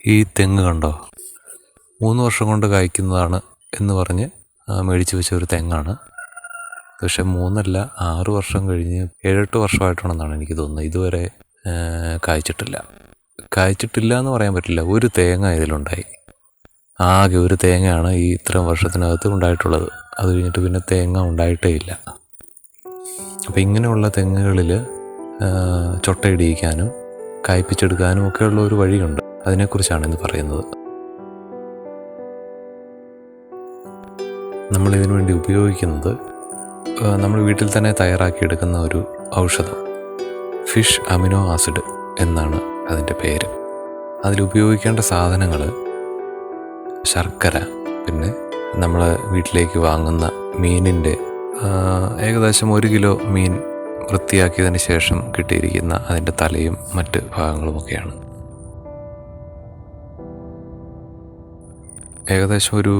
ഈ തെങ്ങ് കണ്ടോ, 3 വർഷം കൊണ്ട് കായ്ക്കുന്നതാണ് എന്ന് പറഞ്ഞ് മേടിച്ച് വെച്ച ഒരു തെങ്ങാണ്. പക്ഷെ 3 അല്ല 6 വർഷം കഴിഞ്ഞ് 7-8 വർഷമായിട്ടുണ്ടെന്നാണ് എനിക്ക് തോന്നുന്നത്. ഇതുവരെ കായ്ച്ചിട്ടില്ല എന്ന് പറയാൻ പറ്റില്ല. ഒരു തേങ്ങ ഇതിലുണ്ടായി. ആകെ ഒരു തേങ്ങയാണ് ഈ ഇത്രയും വർഷത്തിനകത്ത് ഉണ്ടായിട്ടുള്ളത്. അത് കഴിഞ്ഞിട്ട് പിന്നെ തേങ്ങ ഉണ്ടായിട്ടേ ഇല്ല. അപ്പോൾ ഇങ്ങനെയുള്ള തെങ്ങുകളിൽ ചൊട്ടയിടിയിക്കാനും കായ്പ്പിച്ചെടുക്കാനും ഒക്കെയുള്ള ഒരു വഴിയുണ്ട്. അതിനെക്കുറിച്ചാണ് ഇന്ന് പറയുന്നത്. നമ്മളിതിനു വേണ്ടി ഉപയോഗിക്കുന്നത് നമ്മൾ വീട്ടിൽ തന്നെ തയ്യാറാക്കിയെടുക്കുന്ന ഒരു ഔഷധം, ഫിഷ് അമിനോ ആസിഡ് എന്നാണ് അതിൻ്റെ പേര്. അതിലുപയോഗിക്കേണ്ട സാധനങ്ങൾ ശർക്കര, പിന്നെ നമ്മൾ വീട്ടിലേക്ക് വാങ്ങുന്ന മീനിൻ്റെ ഏകദേശം 1 കിലോ മീൻ വൃത്തിയാക്കിയതിന് ശേഷം കിട്ടിയിരിക്കുന്ന അതിൻ്റെ തലയും മറ്റ് ഭാഗങ്ങളുമൊക്കെയാണ്. ഏകദേശം ഒരു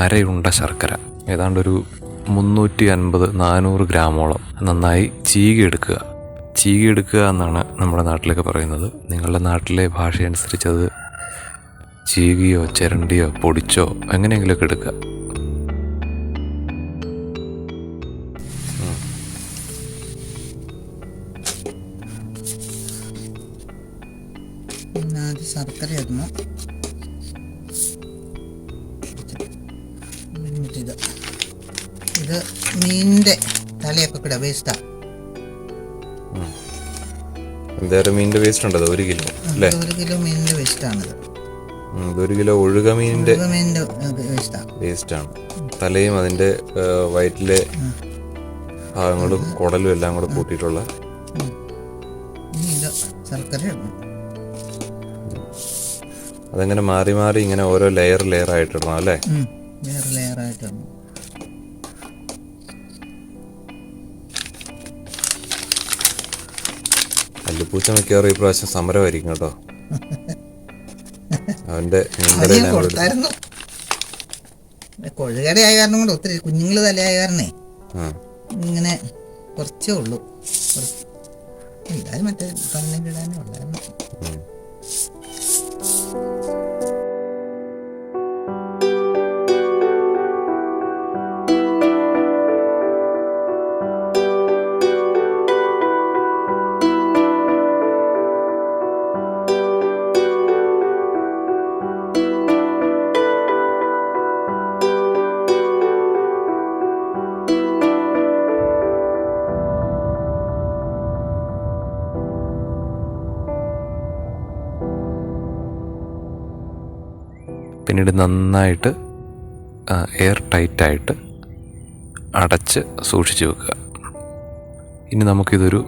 അരയുണ്ട ശർക്കര, ഏതാണ്ടൊരു 350-400 ഗ്രാമോളം നന്നായി ചീകിയെടുക്കുക എന്നാണ് നമ്മുടെ നാട്ടിലൊക്കെ പറയുന്നത്. നിങ്ങളുടെ നാട്ടിലെ ഭാഷയനുസരിച്ചത് ചീകിയോ ചിരണ്ടിയോ പൊടിച്ചോ എങ്ങനെയെങ്കിലുമൊക്കെ എടുക്കുക. ശർക്കര ഇടണം. ഇത് മീനിന്റെ തലയൊക്കെ കൂടെ വേസ്റ്റാണ്. മീനിന്റെ വേസ്റ്റ് ഉണ്ടോ? 1 കിലോ അല്ലേ? 1 കിലോ മീനിന്റെ വേസ്റ്റാണിത്. 1 കിലോ ഒഴുക മീനിന്റെ വേസ്റ്റാണ്. തലയും അതിന്റെ വയറ്റിലെ ഭാഗങ്ങളും കുടലും എല്ലാം കൂടെ കൂട്ടിയിട്ടുള്ള ശർക്കര ഇടണം. അതങ്ങനെ മാറി മാറി ഇങ്ങനെ ഓരോ ലെയർ ആയിട്ടിടണം അല്ലേ? ലെയർ ആയിട്ടിടണം. അല്ലുപൂച്ച മിക്കവാറും ഈ പ്രാവശ്യം സമരമായിരിക്കും കേട്ടോ. അവന്റെ കൊഴുകടയായ കാരണം കൊണ്ട് ഒത്തിരി കുഞ്ഞുങ്ങള് തലയായ കാരണേ ഇങ്ങനെ കുറച്ചേ ഉള്ളൂ. എല്ലാരും മറ്റേ ഇടാനേ ഉള്ളായിരുന്നു. പിന്നീട് നന്നായിട്ട് എയർ ടൈറ്റായിട്ട് അടച്ച് സൂക്ഷിച്ച് വെക്കുക. ഇനി നമുക്കിതൊരു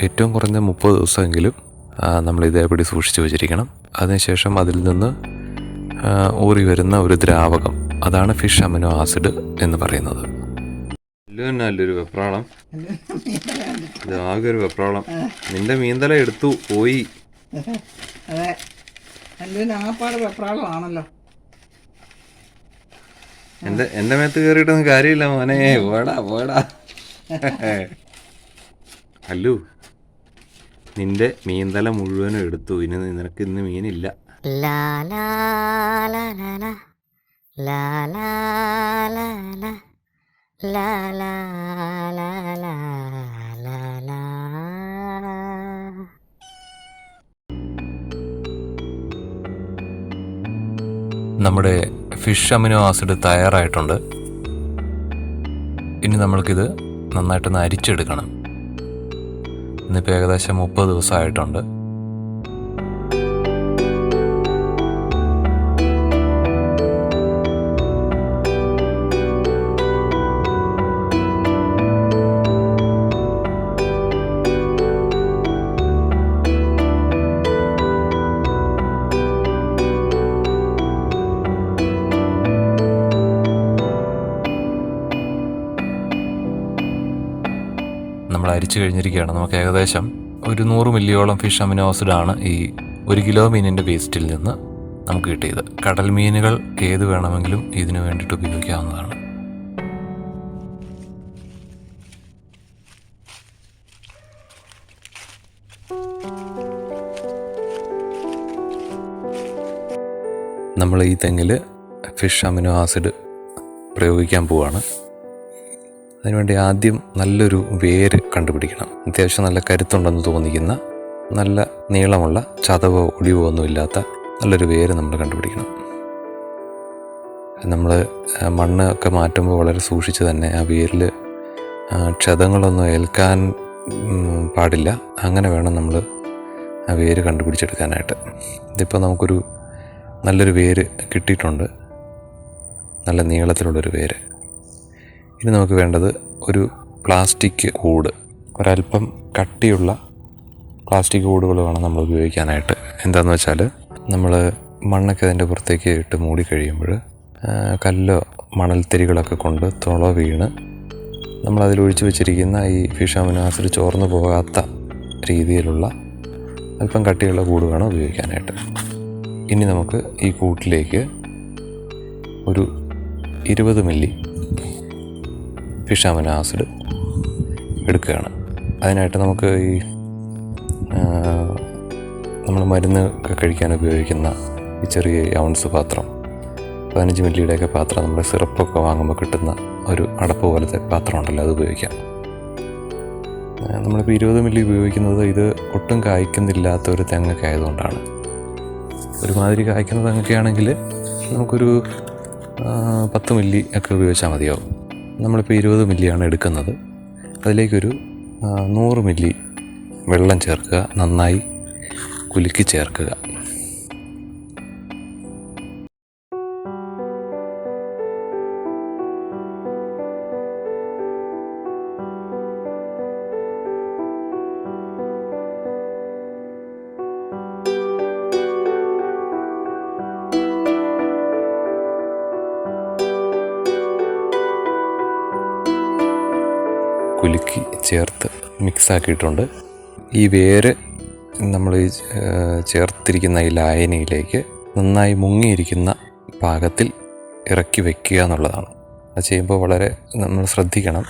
ഏറ്റവും കുറഞ്ഞ 30 ദിവസമെങ്കിലും നമ്മൾ ഇതേപടി സൂക്ഷിച്ച് വെച്ചിരിക്കണം. അതിനുശേഷം അതിൽ നിന്ന് ഊറി വരുന്ന ഒരു ദ്രാവകം, അതാണ് ഫിഷ് അമിനോ ആസിഡ് എന്ന് പറയുന്നത്. നല്ലൊരു വെപ്രാളം, ആകെ ഒരു വെപ്രാളം. നിന്റെ മീന്തല എടുത്തു പോയി. അതെ, ആപ്പാട് വെപ്രാളമാണല്ലോ. എന്റെ മേത്ത് കയറിയിട്ടൊന്നും കാര്യമില്ല മോനെ. പോടാ അല്ലു, നിന്റെ മീൻതല മുഴുവനും എടുത്തു. ഇനി നിനക്ക് ഇന്ന് മീനില്ല. നമ്മുടെ ഫിഷ് അമിനോ ആസിഡ് തയ്യാറായിട്ടുണ്ട്. ഇനി നമ്മൾക്കിത് നന്നായിട്ടൊന്ന് അരിച്ചെടുക്കണം. ഇന്നിപ്പോൾ ഏകദേശം 30 ദിവസമായിട്ടുണ്ട്. നമ്മൾ അരിച്ചു കഴിഞ്ഞിരിക്കുകയാണ്. നമുക്ക് ഏകദേശം ഒരു 100 മില്ലിയോളം ഫിഷ് അമിനോ ആസിഡാണ് ഈ 1 കിലോ മീനിൻ്റെ വേസ്റ്റിൽ നിന്ന് നമുക്ക് കിട്ടിയത്. കടൽ മീനുകൾ ഏത് വേണമെങ്കിലും ഇതിനു വേണ്ടിയിട്ട് ഉപയോഗിക്കാവുന്നതാണ്. നമ്മൾ ഈ തെങ്ങിൽ ഫിഷ് അമിനോ ആസിഡ് പ്രയോഗിക്കാൻ പോവുകയാണ്. അതിനുവേണ്ടി ആദ്യം നല്ലൊരു വേര് കണ്ടുപിടിക്കണം. അത്യാവശ്യം നല്ല കരുത്തുണ്ടെന്ന് തോന്നിക്കുന്ന, നല്ല നീളമുള്ള, ചതവോ ഒടിവോ ഒന്നും ഇല്ലാത്ത നല്ലൊരു വേര് നമ്മൾ കണ്ടുപിടിക്കണം. നമ്മൾ മണ്ണൊക്കെ മാറ്റുമ്പോൾ വളരെ സൂക്ഷിച്ച് തന്നെ ആ വേരിൽ ക്ഷതങ്ങളൊന്നും ഏൽക്കാൻ പാടില്ല. അങ്ങനെ വേണം നമ്മൾ ആ വേര് കണ്ടുപിടിച്ചെടുക്കാനായിട്ട്. ഇതിപ്പോൾ നമുക്കൊരു നല്ലൊരു വേര് കിട്ടിയിട്ടുണ്ട്, നല്ല നീളത്തിലുള്ളൊരു വേര്. ഇനി നമുക്ക് വേണ്ടത് ഒരു പ്ലാസ്റ്റിക് കൂട്, ഒരല്പം കട്ടിയുള്ള പ്ലാസ്റ്റിക് കൂടുകൾ വേണം നമ്മൾ ഉപയോഗിക്കാനായിട്ട്. എന്താണെന്ന് വെച്ചാൽ നമ്മൾ മണ്ണൊക്കെ അതിൻ്റെ പുറത്തേക്ക് ഇട്ട് മൂടി കഴിയുമ്പോൾ കല്ലോ മണൽത്തരികളൊക്കെ കൊണ്ട് തുള വീണ് നമ്മളതിലൊഴിച്ച് വെച്ചിരിക്കുന്ന ഈ ഫിഷ് അമിനോ ആസിഡ് ചോർന്നു പോകാത്ത രീതിയിലുള്ള അല്പം കട്ടിയുള്ള കൂട് വേണം ഉപയോഗിക്കാനായിട്ട്. ഇനി നമുക്ക് ഈ കൂട്ടിലേക്ക് ഒരു 20 മില്ലി ഫിഷ് അമിനോ ആസിഡ് എടുക്കുകയാണ്. അതിനായിട്ട് നമുക്ക് ഈ നമ്മൾ മരുന്ന് കഴിക്കാൻ ഉപയോഗിക്കുന്ന ഈ ചെറിയ ഔൺസ് പാത്രം, 15 മില്ലിയുടെയൊക്കെ പാത്രം, നമ്മുടെ സിറപ്പൊക്കെ വാങ്ങുമ്പോൾ കിട്ടുന്ന ഒരു അടപ്പ് പോലത്തെ പാത്രം ഉണ്ടല്ലോ, അത് ഉപയോഗിക്കാം. നമ്മളിപ്പോൾ 20 മില്ലി ഉപയോഗിക്കുന്നത് ഇത് ഒട്ടും കായ്ക്കുന്നില്ലാത്ത ഒരു തെങ്ങൊക്കെ ആയതുകൊണ്ടാണ്. ഒരുമാതിരി കായ്ക്കുന്ന തെങ്ങൊക്കെ ആണെങ്കിൽ നമുക്കൊരു 10 മില്ലി ഒക്കെ ഉപയോഗിച്ചാൽ മതിയാവും. നമ്മളിപ്പോൾ 20 മില്ലിയാണ് എടുക്കുന്നത്. അതിലേക്കൊരു 100 മില്ലി വെള്ളം ചേർക്കുക, നന്നായി കുലുക്കി ചേർക്കുക. കുലുക്കി ചേർത്ത് മിക്സാക്കിയിട്ടുണ്ട്. ഈ വേര് നമ്മൾ ചേർത്തിരിക്കുന്ന ഈ ലായനിയിലേക്ക് നന്നായി മുങ്ങിയിരിക്കുന്ന പാകത്തിൽ ഇറക്കി വയ്ക്കുക എന്നുള്ളതാണ്. അത് ചെയ്യുമ്പോൾ വളരെ നമ്മൾ ശ്രദ്ധിക്കണം.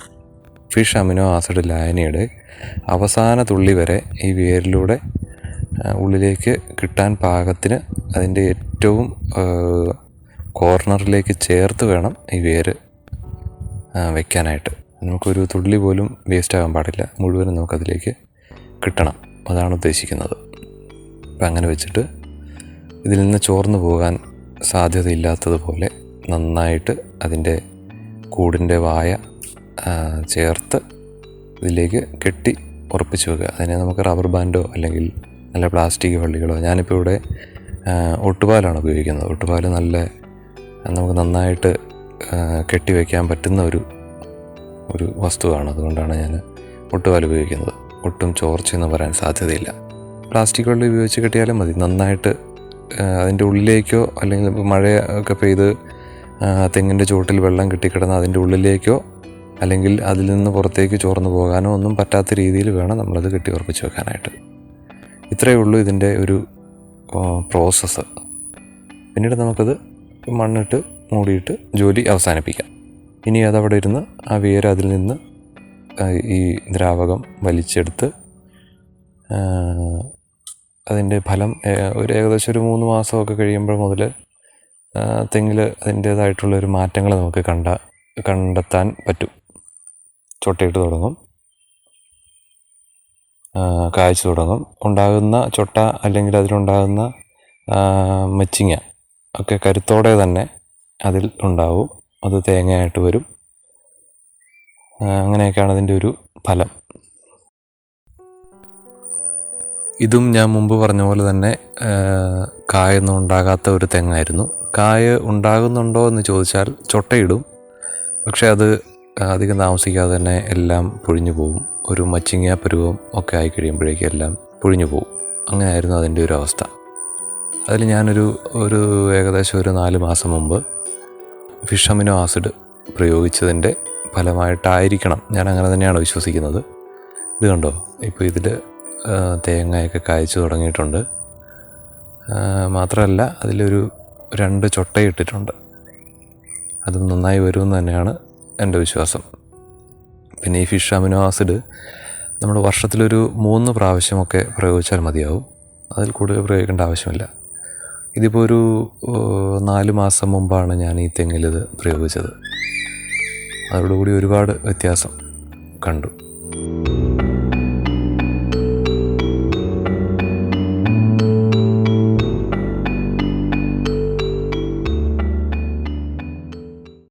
ഫിഷ് അമിനോ ആസിഡ് ലായനിയുടെ അവസാന തുള്ളി വരെ ഈ വേരിലൂടെ ഉള്ളിലേക്ക് കിട്ടാൻ പാകത്തിന് അതിൻ്റെ ഏറ്റവും കോർണറിലേക്ക് ചേർത്ത് വേണം ഈ വേര് വയ്ക്കാനായിട്ട്. നമുക്കൊരു തുള്ളി പോലും വേസ്റ്റ് ആകാൻ പാടില്ല, മുഴുവനും നമുക്കതിലേക്ക് കിട്ടണം. അതാണ് ഉദ്ദേശിക്കുന്നത്. അപ്പം അങ്ങനെ വെച്ചിട്ട് ഇതിൽ നിന്ന് ചോർന്നു പോകാൻ സാധ്യതയില്ലാത്തതുപോലെ നന്നായിട്ട് അതിൻ്റെ കൂടിൻ്റെ വായ ചേർത്ത് ഇതിലേക്ക് കെട്ടി ഉറപ്പിച്ച് വെക്കുക. അതിനെ നമുക്ക് റബ്ബർ ബാൻഡോ അല്ലെങ്കിൽ നല്ല പ്ലാസ്റ്റിക് വള്ളികളോ, ഞാനിപ്പോൾ ഇവിടെ ഒട്ടുപാലാണ് ഉപയോഗിക്കുന്നത്. ഒട്ടുപാൽ നല്ല നമുക്ക് നന്നായിട്ട് കെട്ടി വയ്ക്കാൻ പറ്റുന്ന ഒരു വസ്തുവാണ്. അതുകൊണ്ടാണ് ഞാൻ ഒട്ടുപാൽ ഉപയോഗിക്കുന്നത്. ഒട്ടും ചോർച്ചയൊന്നും വരാൻ സാധ്യതയില്ല. പ്ലാസ്റ്റിക് വള്ളി ഉപയോഗിച്ച് കെട്ടിയാലും മതി. നന്നായിട്ട് അതിൻ്റെ ഉള്ളിലേക്കോ, അല്ലെങ്കിൽ ഇപ്പോൾ മഴയൊക്കെ പെയ്ത് തെങ്ങിൻ്റെ ചുവട്ടിൽ വെള്ളം കെട്ടിക്കിടന്ന് അതിൻ്റെ ഉള്ളിലേക്കോ അല്ലെങ്കിൽ അതിൽ നിന്ന് പുറത്തേക്ക് ചോർന്നു പോകാനോ ഒന്നും പറ്റാത്ത രീതിയിൽ വേണം നമ്മളത് കെട്ടി ഉറപ്പിച്ച് വെക്കാനായിട്ട്. ഇത്രയേ ഉള്ളൂ ഇതിൻ്റെ ഒരു പ്രോസസ്സ്. പിന്നീട് നമുക്കത് മണ്ണിട്ട് മൂടിയിട്ട് ജോലി അവസാനിപ്പിക്കാം. ഇനി അതവിടെ ഇരുന്ന് ആ വേര് അതിൽ നിന്ന് ഈ ദ്രാവകം വലിച്ചെടുത്ത് അതിൻ്റെ ഫലം ഏകദേശം ഒരു 3 മാസമൊക്കെ കഴിയുമ്പോൾ മുതൽ തെങ്ങിൽ അതിൻ്റേതായിട്ടുള്ളൊരു മാറ്റങ്ങൾ നമുക്ക് കണ്ടെത്താൻ പറ്റും. ചൊട്ടയിട്ട് തുടങ്ങും, കായ്ച്ചു തുടങ്ങും. ഉണ്ടാകുന്ന ചൊട്ട അല്ലെങ്കിൽ അതിലുണ്ടാകുന്ന മച്ചിങ്ങ ഒക്കെ കരുത്തോടെ തന്നെ അതിൽ ഉണ്ടാവും. അത് തേങ്ങയായിട്ട് വരും. അങ്ങനെയൊക്കെയാണ് അതിൻ്റെ ഒരു ഫലം. ഇതും ഞാൻ മുമ്പ് പറഞ്ഞ പോലെ തന്നെ കായൊന്നും ഉണ്ടാകാത്ത ഒരു തെങ്ങായിരുന്നു. കായ് ഉണ്ടാകുന്നുണ്ടോ എന്ന് ചോദിച്ചാൽ ചൊട്ടയിടും, പക്ഷേ അത് അധികം താമസിക്കാതെ തന്നെ എല്ലാം പൊഴിഞ്ഞു പോകും. ഒരു മച്ചിങ്ങ പരുവം ഒക്കെ ആയി കഴിയുമ്പോഴേക്കും എല്ലാം പൊഴിഞ്ഞു പോകും. അങ്ങനെയായിരുന്നു അതിൻ്റെ ഒരു അവസ്ഥ. അതിൽ ഞാനൊരു ഏകദേശം ഒരു 4 മാസം മുമ്പ് ഫിഷ് അമിനോ ആസിഡ് പ്രയോഗിച്ചതിൻ്റെ ഫലമായിട്ടായിരിക്കണം, ഞാൻ അങ്ങനെ തന്നെയാണ് വിശ്വസിക്കുന്നത്. ഇത് കണ്ടോ, ഇപ്പോൾ ഇതിൽ തേങ്ങയൊക്കെ കായ്ച്ചു തുടങ്ങിയിട്ടുണ്ട്. മാത്രമല്ല അതിലൊരു 2 ചൊട്ടയിട്ടിട്ടുണ്ട്. അത് നന്നായി വരുമെന്ന് തന്നെയാണ് എൻ്റെ വിശ്വാസം. പിന്നെ ഈ ഫിഷ് അമിനോ ആസിഡ് നമ്മൾ വർഷത്തിലൊരു 3 പ്രാവശ്യമൊക്കെ പ്രയോഗിച്ചാൽ മതിയാവും. അതിൽ കൂടുതൽ പ്രയോഗിക്കേണ്ട ആവശ്യമില്ല. ഇതിപ്പോൾ ഒരു 4 മാസം മുമ്പാണ് ഞാൻ ഈ തെങ്ങിലിത് പ്രയോഗിച്ചത്. അതോടുകൂടി ഒരുപാട് വ്യത്യാസം കണ്ടു.